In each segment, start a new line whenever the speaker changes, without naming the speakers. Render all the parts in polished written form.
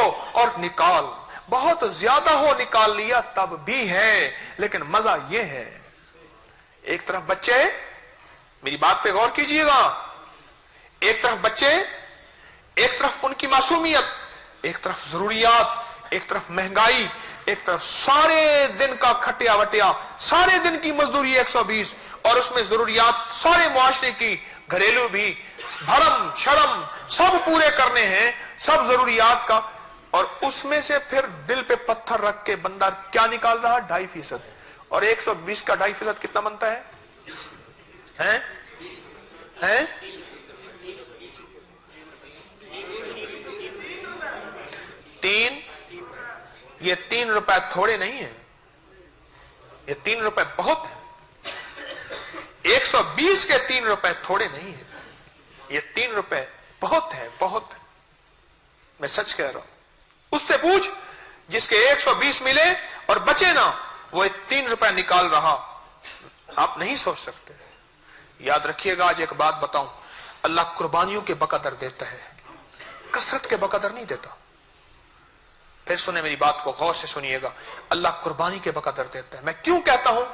और निकाल, बहुत ज्यादा हो निकाल लिया तब भी है, लेकिन मजा ये है, एक तरफ बच्चे, मेरी बात पे गौर कीजिएगा, एक तरफ बच्चे, एक तरफ उनकी मासूमियत, एक तरफ जरूरियात, एक तरफ महंगाई, एक तरफ सारे दिन का खटिया वटिया, सारे दिन की मजदूरी 120, और उसमें जरूरियात सारे मुआशरे की, घरेलू भी, भरम शर्म सब पूरे करने हैं, सब जरूरियात का, और उसमें से फिर दिल पे पत्थर रख के बंदा क्या निकाल रहा है? 2.5%। और 120 का 2.5% कितना बनता है? हैं? 3। ये 3 रुपए थोड़े नहीं है, ये 3 रुपए बहुत है। 120 के 3 रुपए थोड़े नहीं है, ये 3 रुपए बहुत है, बहुत है। मैं सच कह रहा हूं, उससे पूछ जिसके 120 मिले और बचे ना, वो 3 रुपए निकाल रहा। आप नहीं सोच सकते। याद रखिएगा, आज एक बात बताऊं, अल्लाह कुर्बानियों के बकदर देता है, कसरत के बकदर नहीं देता। फिर सुने मेरी बात को गौर से सुनिएगा, अल्लाह कुर्बानी के बकदर देता है। मैं क्यों कहता हूं?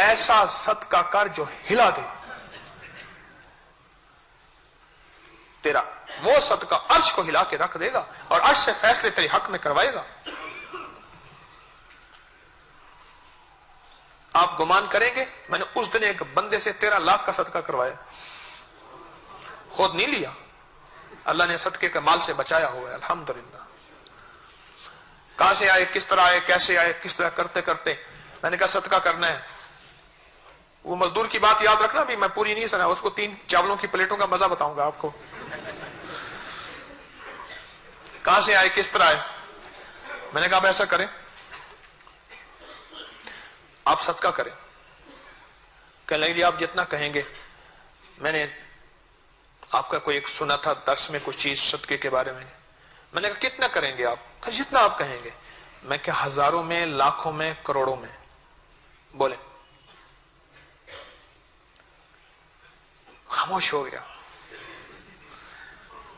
ऐसा सदका कर जो हिला दे, तेरा वो सदका अर्श को हिला के रख देगा और अर्श से फैसले तेरे हक में करवाएगा। आप गुमान करेंगे, मैंने उस दिन एक बंदे से 13 लाख का सदका करवाया, खुद नहीं लिया, अल्लाह ने सदके के माल से बचाया हुआ है, अल्हम्दुलिल्लाह। कहां से आए, किस तरह आए, कैसे आए, किस तरह करते करते मैंने कहा सदका करना है। वो मजदूर की बात याद रखना भी, मैं पूरी नहीं सुना, उसको 3 चावलों की प्लेटों का मजा बताऊंगा आपको। कहां से आए, किस तरह आए, मैंने कहा आप ऐसा करें, आप सदका करें। कहने लगे आप जितना कहेंगे। मैंने आपका कोई एक सुना था दर्स में कुछ चीज सदके के बारे में। मैंने कहा कितना करेंगे आप? जितना आप कहेंगे। मैं क्या हजारों में, लाखों में, करोड़ों में? बोले। खामोश हो गया।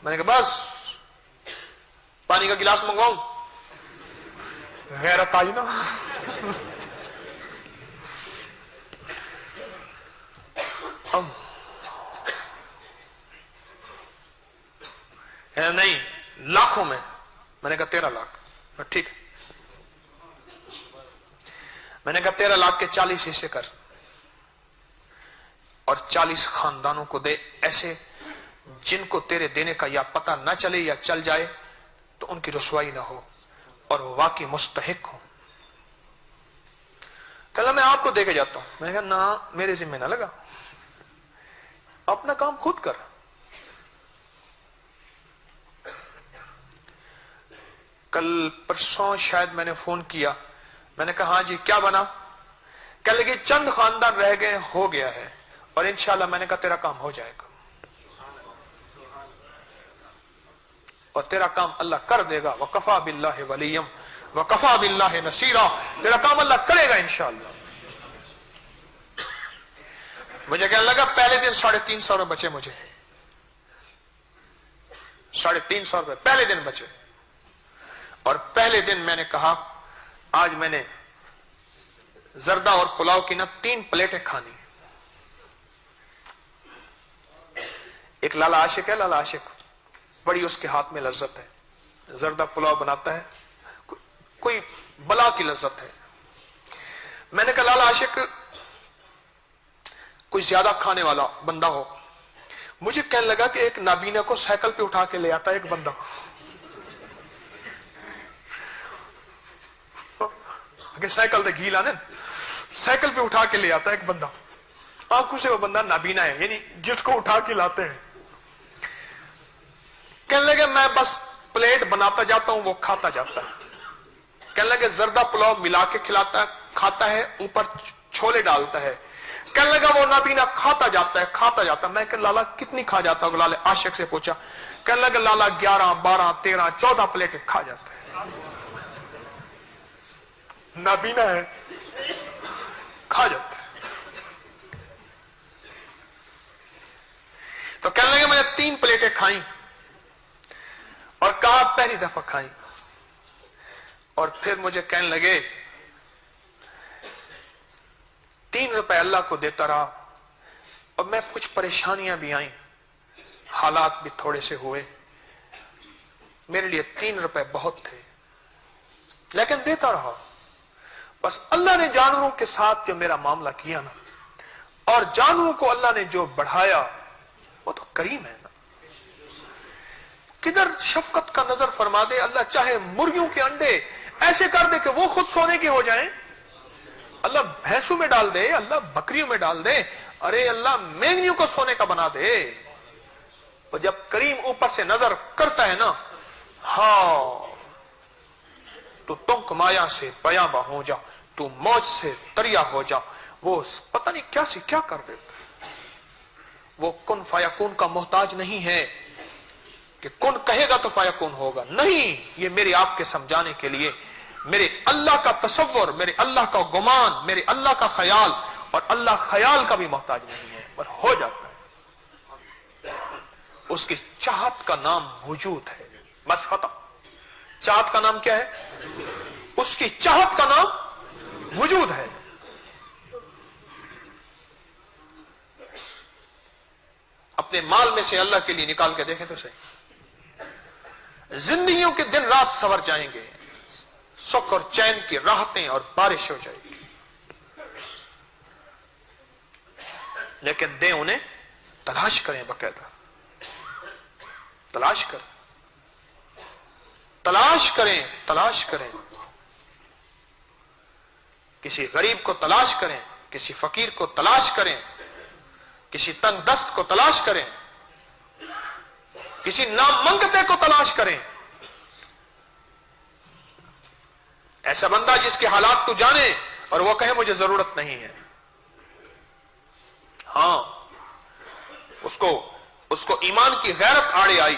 मैंने कहा बस पानी का गिलास मंगवाऊं? गैरत आई ना। है नहीं, लाखों में। मैंने कहा 13 लाख। ठीक। मैंने कहा 13 लाख के 40 हिस्से कर और 40 खानदानों को दे, ऐसे जिनको तेरे देने का या पता ना चले या चल जाए तो उनकी रुसवाई ना हो और वो वाकई मुस्तहिक हो। कहला मैं आपको दे के जाता हूं। मैंने कहा ना, मेरे जिम्मे ना लगा, अपना काम खुद कर। कल परसों शायद मैंने फोन किया, मैंने कहा हाँ जी क्या बना? कह लगे चंद खानदान रह गए, हो गया है और इंशाल्लाह। मैंने कहा तेरा काम हो जाएगा और तेरा काम अल्लाह कर देगा। वकफा बिल्लाहि वलियम वकफा बिल्लाहि नसीरा, तेरा काम अल्लाह करेगा इंशाल्लाह। मुझे कहने लगा पहले दिन 350 रुपए बचे, मुझे 350 रुपए पहले दिन बचे। और पहले दिन मैंने कहा आज मैंने जर्दा और पुलाव की ना 3 प्लेटें खानी। एक लाला आशिक है, लाला आशिक बड़ी उसके हाथ में लज्जत है, जर्दा पुलाव बनाता है, कोई बला की लज्जत है। मैंने कहा लाला आशिक कोई ज्यादा खाने वाला बंदा हो। मुझे कहने लगा कि एक नाबीना को साइकिल पे उठा के ले आता है एक बंदा, साइकिल से घी लाने, साइकिल पे उठा के ले आता है एक बंदा। आंखों से वो बंदा नाबीना है, यानी जिसको उठा के लाते हैं। कहने लगे मैं बस प्लेट बनाता जाता हूं, वो खाता जाता है। कहने लगे जर्दा पुलाव मिला के खिलाता है, खाता है, ऊपर छोले डालता है। कहने लगा वो नाबीना खाता जाता है, खाता जाता है। मैं कह लाला कितनी खा जाता हूं? लाला आशिक से पूछा। कहने लगा लाला 11, 12, 13, 14 प्लेटें खा जाता है। नाबीना है, खा जाता है। तो कहने लगे मैंने 3 प्लेटें खाई और कहा पहली दफा खाई। اور پھر مجھے کہنے لگے 3 روپے اللہ کو دیتا رہا اور میں کچھ پریشانیاں بھی آئیں، حالات بھی تھوڑے سے ہوئے، میرے لیے 3 روپے بہت تھے لیکن دیتا رہا۔ بس اللہ نے جانوروں کے ساتھ جو میرا معاملہ کیا نا، اور جانوروں کو اللہ نے جو بڑھایا، وہ تو کریم ہے نا۔ کدھر شفقت کا نظر فرما دے، اللہ چاہے مرغیوں کے انڈے ایسے کر دے کہ وہ خود سونے کے ہو جائیں، اللہ بھینسوں میں ڈال دے، اللہ بکریوں میں ڈال دے، ارے اللہ مینگنیوں کو سونے کا بنا دے۔ اور جب کریم اوپر سے نظر کرتا ہے نا، ہاں تو تنک مایا سے بیاباں ہو جا، تو موج سے دریا ہو جا، وہ پتہ نہیں کیا سے کیا کر دیتا ہے۔ وہ کن فیکون کا محتاج نہیں ہے کہ کن کہے گا تو فیکون ہوگا، نہیں، یہ میرے آپ کے سمجھانے کے لیے میرے اللہ کا تصور، میرے اللہ کا گمان، میرے اللہ کا خیال، اور اللہ خیال کا بھی محتاج نہیں ہے، پر ہو جاتا ہے۔ اس کی چاہت کا نام وجود ہے، بس ختم۔ چاہت کا نام کیا ہے؟ اس کی چاہت کا نام وجود ہے۔ اپنے مال میں سے اللہ کے لیے نکال کے دیکھیں تو صحیح، زندگیوں کے دن رات سنور جائیں گے، سکھ اور چین کی راحتیں اور بارش ہو جائے گی، لیکن دیں انہیں، تلاش کریں، باقاعدہ تلاش کریں، تلاش کریں، تلاش کریں، کسی غریب کو تلاش کریں، کسی فقیر کو تلاش کریں، کسی تنگ دست کو تلاش کریں، کسی نامنگتے کو تلاش کریں، ایسا بندہ جس کے حالات تو جانے اور وہ کہے مجھے ضرورت نہیں ہے۔ ہاں، اس کو ایمان کی غیرت آڑے آئی،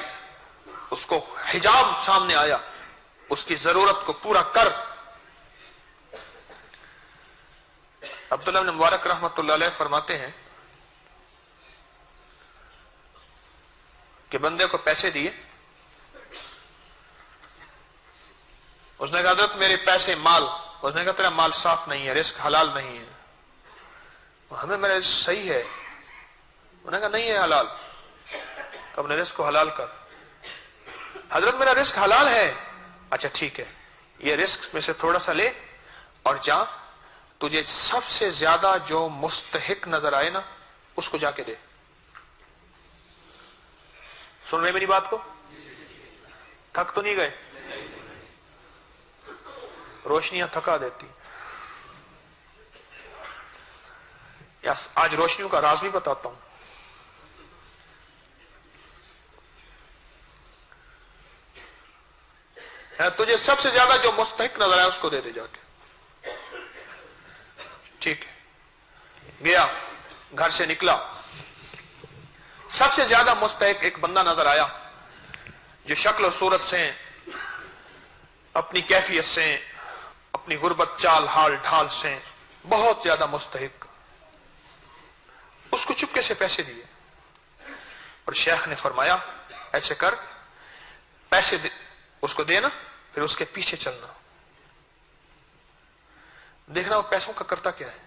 اس کو حجاب سامنے آیا، اس کی ضرورت کو پورا کر۔ عبداللہ بن مبارک رحمت اللہ علیہ فرماتے ہیں کہ بندے کو پیسے دیے، اس نے کہا حضرت میرے پیسے مال، اس نے کہا تیرا مال صاف نہیں ہے، رزق حلال نہیں ہے۔ ہمیں میرا رزق صحیح ہے، انہوں نے کہا نہیں ہے حلال، اپنے رزق کو حلال کر۔ حضرت میرا رزق حلال ہے، اچھا ٹھیک ہے، یہ رزق میں سے تھوڑا سا لے اور جا، تجھے سب سے زیادہ جو مستحق نظر آئے نا اس کو جا کے دے۔ سن رہے میری بات کو؟ تھک تو نہیں گئے؟ روشنیاں تھکا دیتی۔ آج روشنیوں کا راز بھی بتاتا ہوں۔ تجھے سب سے زیادہ جو مستحق نظر آیا اس کو دے دے جا کے۔ ٹھیک ہے، گیا، گھر سے نکلا، سب سے زیادہ مستحق ایک بندہ نظر آیا جو شکل و صورت سے، اپنی کیفیت سے، اپنی غربت چال حال ڈھال سے بہت زیادہ مستحق، اس کو چپکے سے پیسے دیے، اور شیخ نے فرمایا ایسے کر، پیسے دے، اس کو دینا، پھر اس کے پیچھے چلنا، دیکھنا وہ پیسوں کا کرتا کیا ہے۔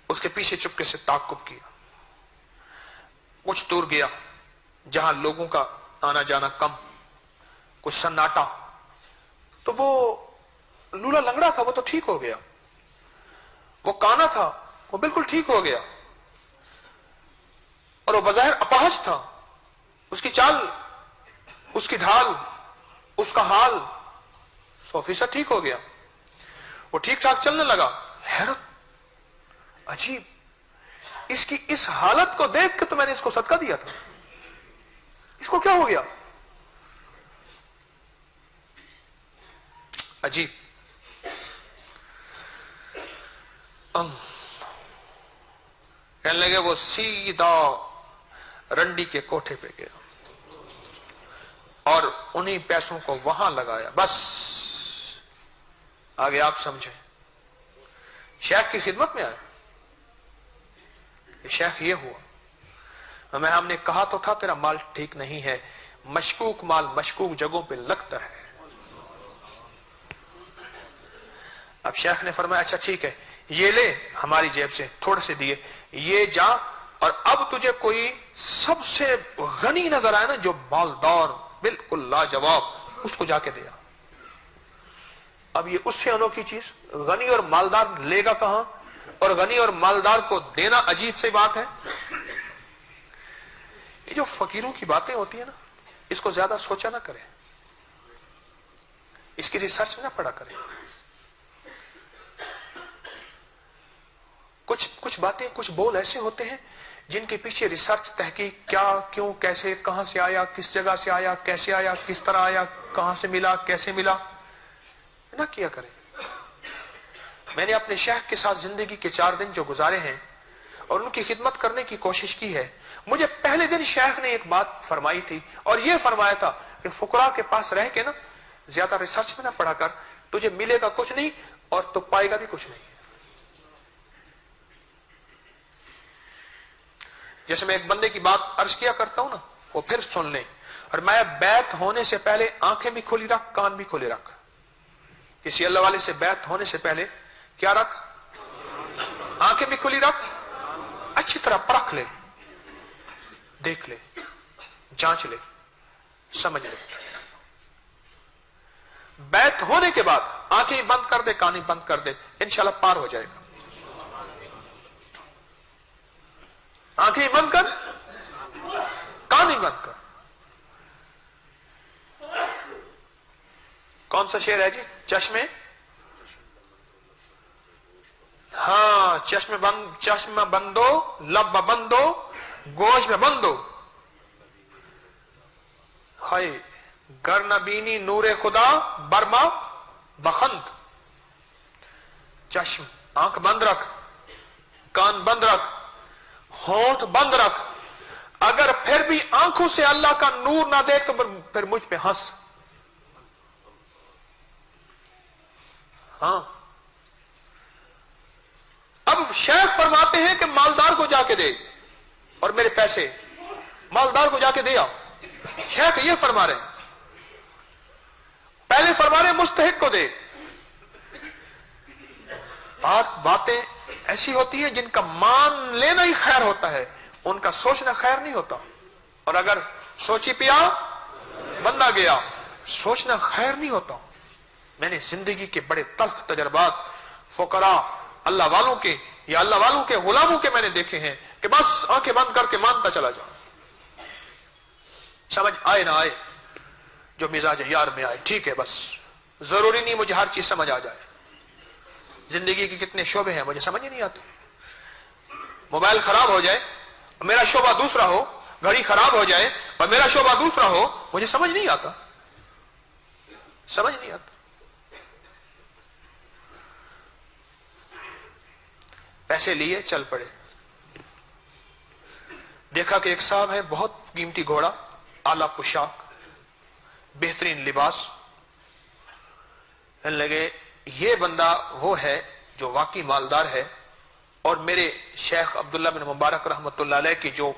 اس کے پیچھے چپکے سے تعاقب کیا، کچھ دور گیا جہاں لوگوں کا آنا جانا کم، کچھ سناٹا، تو وہ لولا لنگڑا تھا وہ تو ٹھیک ہو گیا، وہ کانا تھا وہ بالکل ٹھیک ہو گیا، اور وہ بظاہر اپاہج تھا، اس کی چال، اس کی ڈھال، اس کا حال 100% ٹھیک ہو گیا، وہ ٹھیک ٹھاک چلنے لگا۔ حیرت، عجیب، اس کی اس حالت کو دیکھ کے تو میں نے اس کو صدقہ دیا تھا، اس کو کیا ہو گیا؟ عجیب۔ کہنے لگے وہ سیدھا رنڈی کے کوٹھے پہ گیا اور انہی پیسوں کو وہاں لگایا، بس آگے آپ سمجھیں۔ شیخ کی خدمت میں آئے، شیخ یہ ہوا، ہم نے کہا تو تھا تیرا مال ٹھیک نہیں ہے، मशकूक माल मशकूक जगहों पे लगता है। अब शेख ने फरमाया अच्छा ठीक है, ये ले हमारी जेब से थोड़े से दिए, ये जा और अब तुझे कोई सबसे गनी नजर आए ना, जो मालदार बिल्कुल लाजवाब, उसको जाके दे आ। अब ये उससे अनोखी चीज, गनी और मालदार लेगा कहां, और गनी और मालदार को देना अजीब सी बात है। ये जो फकीरों की बातें होती है ना, इसको ज्यादा सोचा ना करें, इसकी रिसर्च ना पढ़ा करें। कुछ बातें, कुछ बोल ऐसे होते हैं जिनके पीछे रिसर्च, तहकीक, क्या, क्यों, कैसे, कहां से आया, किस जगह से आया, कैसे आया, किस तरह आया, कहां से मिला, कैसे मिला, ना किया करें। मैंने अपने शेख के साथ जिंदगी के 4 दिन जो गुजारे हैं और उनकी खिदमत करने की कोशिश की है, मुझे पहले दिन शेख ने एक बात फरमाई थी, और यह फरमाया था कि फुकरा के पास रह के ना ज्यादा रिसर्च में ना पढ़ा कर, तुझे मिलेगा कुछ नहीं और तू पाएगा भी कुछ नहीं। जैसे मैं एक बंदे की बात अर्ज किया करता हूं ना, वो फिर सुन ले, और मैं बैत होने से पहले आंखें भी खुली रख, कान भी खुले रख। किसी अल्लाह वाले से बैत होने से पहले क्या रख, आंखें भी खुली रख, अच्छी तरह परख ले, देख ले, जांच ले, समझ ले। बैत होने के बाद आंखें बंद कर दे, कान बंद कर दे, इंशाल्लाह पार हो जाएगा। आंखें बंद कर, कान ही बंद कर। कौन सा शेर है जी? चश्मे, हाँ, चश्मा बंदो, लब बंदो, गोश में बंदो, हाय गर नबीनी नूरे खुदा बर्मा बखंद। चश्म, आंख बंद रख, कान बंद रख, होंठ बंद रख, अगर फिर भी आंखों से अल्लाह का नूर ना देख तो फिर मुझ पे हंस। हाँ, अब शेख फरमाते हैं कि मालदार को जाके दे, और मेरे पैसे मालदार को जाके दे आओ। शेख ये फरमा रहे हैं, पहले फरमा रहे मुस्तहिक को दे। बातें ऐसी होती है जिनका मान लेना ही खैर होता है, उनका सोचना खैर नहीं होता। और अगर सोची पिया बंदा गया, सोचना खैर नहीं होता। मैंने जिंदगी के बड़े तल्ख तजर्बात फुकरा अल्लाह वालों के या अल्लाह वालों के गुलामों के मैंने देखे हैं कि बस आंखें बंद करके मानता चला जाओ, समझ आए ना आए, जो मिजाज यार में आए ठीक है, बस जरूरी नहीं मुझे हर चीज समझ आ जाए। जिंदगी के कितने शोबे हैं मुझे समझ ही नहीं आते। मोबाइल खराब हो जाए और मेरा शोबा दूसरा हो, घड़ी खराब हो जाए और मेरा शोबा दूसरा हो, मुझे समझ नहीं आता, समझ नहीं आता। पैसे लिए चल पड़े, देखा कि एक साहब है, बहुत कीमती घोड़ा, आला पोशाक, बेहतरीन लिबास, लगे ये बंदा वो है जो वाकई मालदार है। और मेरे शेख अब्दुल्ला बिन मुबारक रहमतुल्लाह अलैह की जो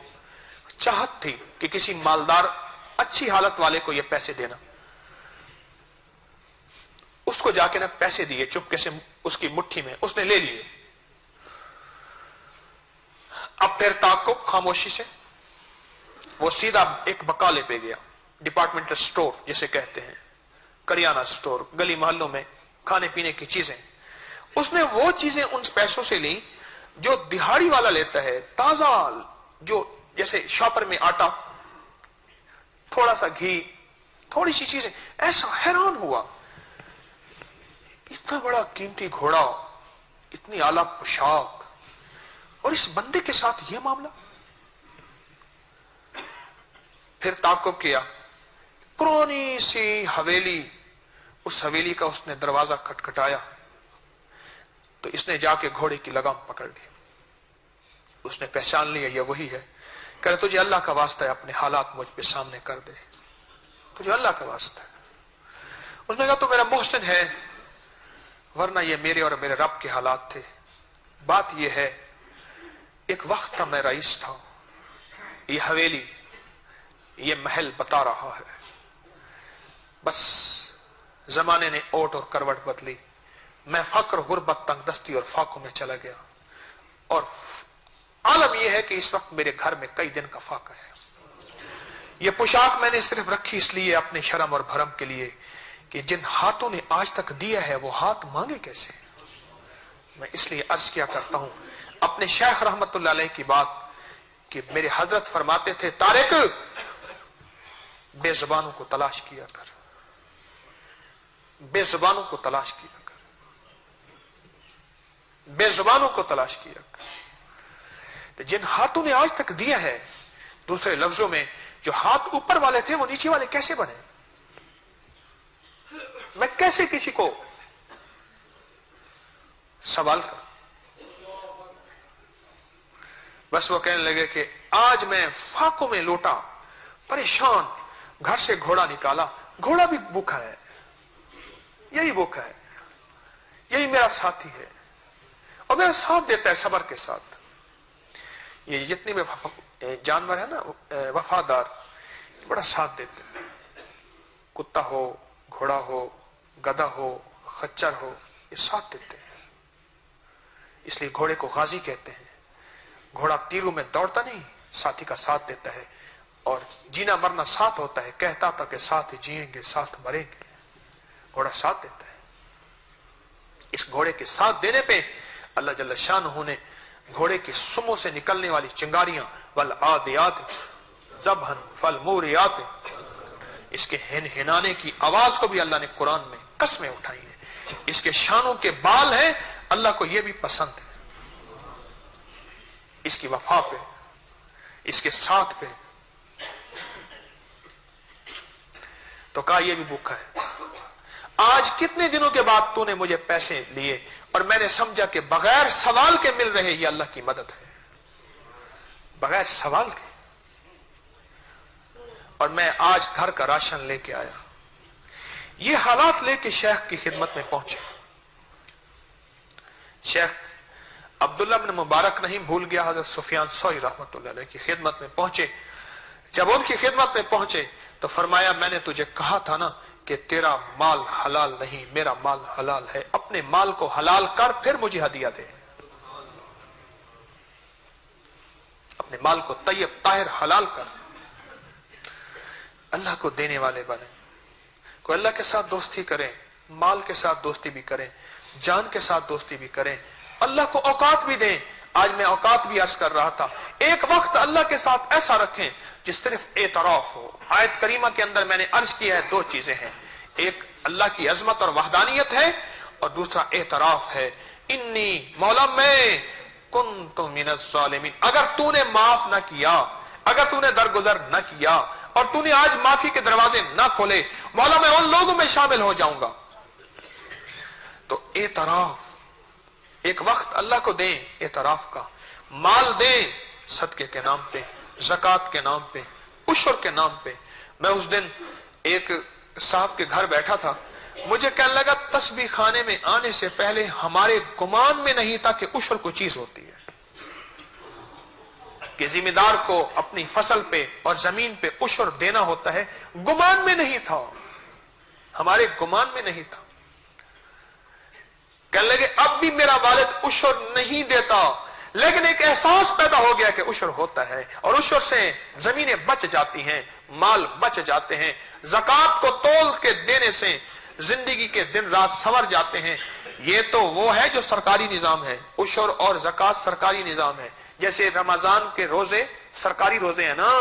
चाहत थी कि किसी मालदार अच्छी हालत वाले को ये पैसे देना, उसको जाके ना पैसे दिए चुपके से उसकी मुट्ठी में, उसने ले लिए। अब फिर ताक़ुब खामोशी से वो सीधा एक बकाले पे गया, डिपार्टमेंटल स्टोर जिसे कहते हैं, करियाना स्टोर, गली मोहल्लों में खाने पीने की चीजें। उसने वो चीजें उन पैसों से ली जो दिहाड़ी वाला लेता है, ताजा, जो जैसे शॉपर में आटा, थोड़ा सा घी, थोड़ी सी चीजें। ऐसा हैरान हुआ, इतना बड़ा कीमती घोड़ा, इतनी आला पोशाक, और इस बंदे के साथ यह मामला। फिर ताक़ुब किया, पुरानी सी हवेली, उस हवेली का उसने दरवाजा खटखटाया तो इसने जाके घोड़े की लगाम पकड़ ली। उसने पहचान लिया ये वही है। कह रहे तुझे अल्लाह का वास्ता है अपने हालात मुझ पे सामने कर दे, तुझे अल्लाह का वास्ता है। उसने कहा तो मेरा मोहसिन है, वरना ये मेरे और मेरे रब के हालात थे। बात यह है, एक वक्त था मैं रईस था, ये हवेली ये महल बता रहा है। बस जमाने ने ओट और करवट बदली, मैं फक्र, गुर्बत, तंगदस्ती और फाकों में चला गया, और आलम यह है कि इस वक्त मेरे घर में कई दिन का फाका है। यह पोशाक मैंने सिर्फ रखी इसलिए अपने शर्म और भरम के लिए कि जिन हाथों ने आज तक दिया है वो हाथ मांगे कैसे। मैं इसलिए अर्ज किया करता हूं अपने शेख रहमतुल्लाह अलैह की बात कि मेरे हजरत फरमाते थे, तारिक बेजुबानों को तलाश किया कर, बेजुबानों को तलाश किया कर, बेजुबानों को तलाश किया कर। तो जिन हाथों ने आज तक दिया है, दूसरे लफ्जों में जो हाथ ऊपर वाले थे वो नीचे वाले कैसे बने। मैं कैसे किसी को सवाल कर। बस वो कहने लगे कि आज मैं फाकों में लौटा, परेशान, घर से घोड़ा निकाला, घोड़ा भी भूखा है, यही भूखा है, यही मेरा साथी है और मेरा साथ देता है सब्र के साथ। ये जितने भी जानवर है ना वफादार, बड़ा साथ देते हैं। कुत्ता हो, घोड़ा हो, गधा हो, खच्चर हो, ये साथ देते हैं। इसलिए घोड़े को गाजी कहते हैं। घोड़ा तीरों में दौड़ता नहीं, साथी का साथ देता है, और जीना मरना साथ होता है। कहता था कि साथ जिएंगे साथ मरेंगे, घोड़ा साथ देता है। इस घोड़े के साथ देने पे अल्लाह जल्ल शानहू ने घोड़े की सुमों से निकलने वाली चिंगारियां, वल आदियात ज़बहन फल मूरियात, इसके हिनाने की आवाज को भी अल्लाह ने कुरान में कसमें उठाई है। इसके शानों के बाल हैं, अल्लाह को यह भी पसंद है। इसकी वफा पे, इसके साथ पे। तो कहा यह भी भूखा है। आज कितने दिनों के बाद तूने मुझे पैसे लिए और मैंने समझा कि बगैर सवाल के मिल रहे, ये अल्लाह की मदद है, बगैर सवाल के। और मैं आज घर का राशन लेके आया। ये हालात लेके शेख की खिदमत में पहुंचे। शेख अब्दुल्ला बिन मुबारक नहीं भूल गया, हजरत सुफियान सौरी रहमतुल्लाह अलैह की खिदमत में पहुंचे। जब उनकी खिदमत में पहुंचे तो फरमाया, मैंने तुझे कहा था ना कि तेरा माल हलाल नहीं, मेरा माल हलाल है। अपने माल को हलाल कर, फिर मुझे हदिया दे। अपने माल को तैयब ताहिर हलाल कर, अल्लाह को देने वाले बने। कोई अल्लाह के साथ दोस्ती करें, माल के साथ दोस्ती भी करें, जान के साथ दोस्ती भी करें, अल्लाह को औकात भी दें। आज मैं औकात भी अर्ज कर रहा था, एक वक्त अल्लाह के साथ ऐसा रखें जिस सिर्फ एतराफ हो। आयत करीमा के अंदर मैंने अर्ज किया है, दो चीजें हैं, एक अल्लाह की अजमत और वहदानियत है, और दूसरा एतराफ है। इन्नी मौला मैं कुन्तु मिनज़ ज़ालिमीन। अगर तूने माफ ना किया, अगर तूने दरगुजर न किया और तूने आज माफी के दरवाजे ना खोले, मौला मैं उन लोगों में शामिल हो जाऊंगा। तो एतराफ, एक वक्त अल्लाह को दें एतराफ का, माल दें सदके के नाम पे, ज़कात के नाम पे, उशर के नाम पे। मैं उस दिन एक साहब के घर बैठा था, मुझे कहने लगा तस्बीह खाने में आने से पहले हमारे गुमान में नहीं था कि उशर को चीज होती है, कि जिम्मेदार को अपनी फसल पे और जमीन पे उशर देना होता है। गुमान में नहीं था, हमारे गुमान में नहीं था। कहने लगे अब भी मेरा वालिद उशर नहीं देता, लेकिन एक एहसास पैदा हो गया कि उशर होता है, और उशर से जमीनें बच जाती हैं, माल बच जाते हैं। ज़कात को तोल के देने से जिंदगी के दिन रात संवर जाते हैं। ये तो वो है जो सरकारी निजाम है, उशर और ज़कात सरकारी निजाम है। जैसे रमजान के रोजे सरकारी रोजे हैं ना,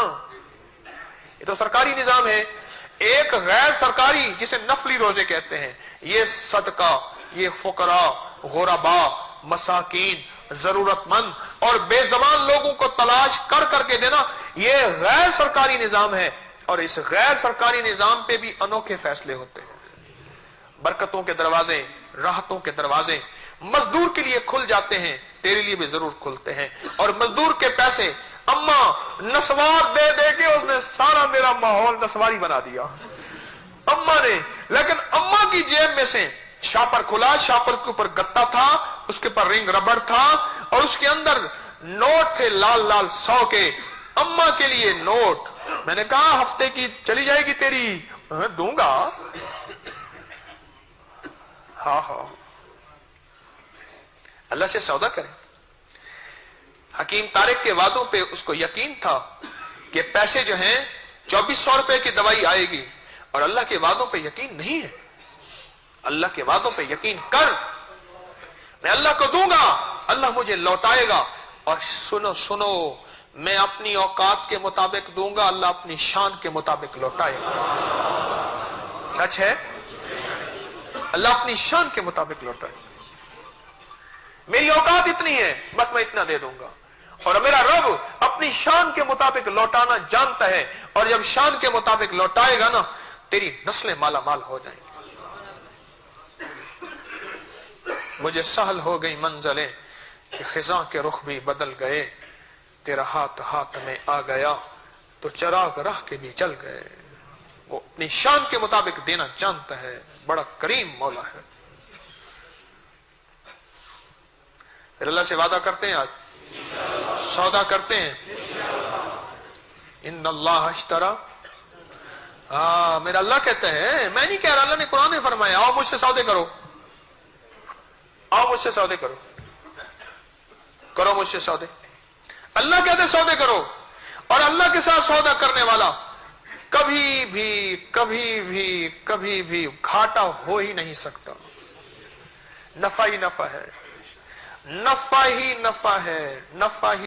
ये तो सरकारी निजाम है। एक गैर सरकारी जिसे नफली रोजे कहते हैं, ये सदका, ये फुकरा, गुरबा, मसाकीन, जरूरतमंद और बेजबान लोगों को तलाश कर करके देना, ये गैर सरकारी निजाम है। और इस गैर सरकारी निजाम पे भी अनोखे फैसले होते हैं। बरकतों के दरवाजे, राहतों के दरवाजे मजदूर के लिए खुल जाते हैं, तेरे लिए भी जरूर खुलते हैं। और मजदूर के पैसे अम्मा नस्वार दे दे के उसने सारा मेरा माहौल नस्वारी बना दिया अम्मा ने। लेकिन अम्मा की जेब में से शापर खुला, शापर के ऊपर गत्ता था, उसके ऊपर रिंग रबड़ था और उसके अंदर नोट थे लाल लाल 100 के। अम्मा के लिए नोट میں نے کہا ہفتے کی چلی جائے گی تیری، دوں گا. ہاں ہاں، اللہ سے سودا کریں. حکیم طارق کے وعدوں پہ اس کو یقین تھا کہ پیسے جو ہیں 2400 روپے کی دوائی آئے گی، اور اللہ کے وعدوں پہ یقین نہیں ہے. اللہ کے وعدوں پہ یقین کر، میں اللہ کو دوں گا، اللہ مجھے لوٹائے گا. اور سنو میں اپنی اوقات کے مطابق دوں گا، اللہ اپنی شان کے مطابق لوٹائے گا. سچ ہے، اللہ اپنی شان کے مطابق لوٹائے گا. میری اوقات اتنی ہے، بس میں اتنا دے دوں گا، اور میرا رب اپنی شان کے مطابق لوٹانا جانتا ہے. اور جب شان کے مطابق لوٹائے گا نا، تیری نسلیں مالا مال ہو جائیں گی. مجھے سہل ہو گئی منزلیں کہ خزاں کے رخ بھی بدل گئے، تیرا ہاتھ ہاتھ میں آ گیا تو چراغ راہ کے بھی چل گئے. وہ اپنی شان کے مطابق دینا جانتا ہے، بڑا کریم مولا ہے. پھر اللہ سے وعدہ کرتے ہیں، آج سودا کرتے ہیں. ان اللہ اشترا، میرا اللہ کہتا ہے، میں نہیں کہہ رہا، اللہ نے قرآن میں فرمایا آؤ مجھ سے سودے کرو، آؤ مجھ سے سودے کرو، کرو مجھ سے سودے. اللہ کہتے سودے کرو، اور اللہ کے ساتھ سودا کرنے والا کبھی بھی گھاٹا ہو ہی نہیں سکتا. نفع ہی نفع ہے، نفع ہی نفع ہے، نفع ہی